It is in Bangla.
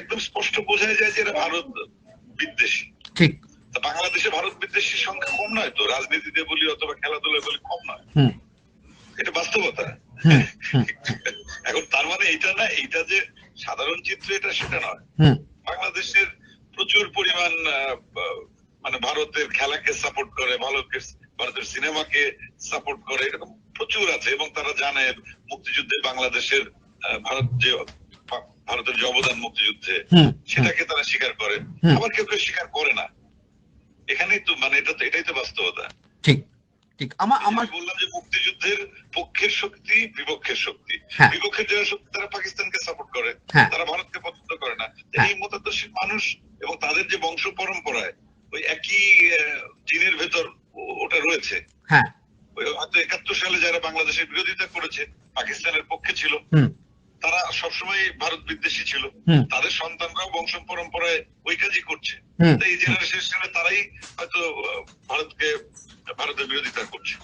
একদম স্পষ্ট বোঝাই যায় যে এরা ভারত বিদ্বেষী। ঠিক। বাংলাদেশে ভারত বিদ্বেষীর সংখ্যা কম নয় তো, রাজনীতিতে বলি অথবা খেলাধুলায় বলি কম নয়, এটা বাস্তবতা। এখন তার মানে এইটা না, এইটা যে সাধারণ চিত্র এটা সেটা নয়। বাংলাদেশের প্রচুর পরিমাণ মানে ভারতের খেলাকে সাপোর্ট করে, ভারতের সিনেমাকে সাপোর্ট করে, এরকম প্রচুর আছে। এবং তারা জানে মুক্তিযুদ্ধে বাংলাদেশের ভারতের যে অবদান মুক্তিযুদ্ধে, সেটাকে তারা স্বীকার করে। আবার কেউ কেউ স্বীকার করে না। এখানেই তো মানে এটাই তো বাস্তবতা। ঠিক ঠিক। আমার বললাম যে মুক্তিযুদ্ধের পক্ষের শক্তি, বিপক্ষের শক্তি। বিপক্ষের যারা শক্তি তারা পাকিস্তানকে সাপোর্ট করে, তারা ভারতকে পছন্দ করে না। এই মতাদর্শের মানুষ এবং তাদের যে বংশ পরম্পরায় ওই একই জিনের ভেতর ওটা রয়েছে। হয়তো ৭১ সালে যারা বাংলাদেশের বিরোধিতা করেছে, পাকিস্তানের পক্ষে ছিল, তারা সবসময় ভারত বিদ্বেষী ছিল। তাদের সন্তানরাও বংশ পরম্পরায় ওই কাজই করছে। এই জেনারেশনের তারাই হয়তো ভারতের বিরোধিতা করছে।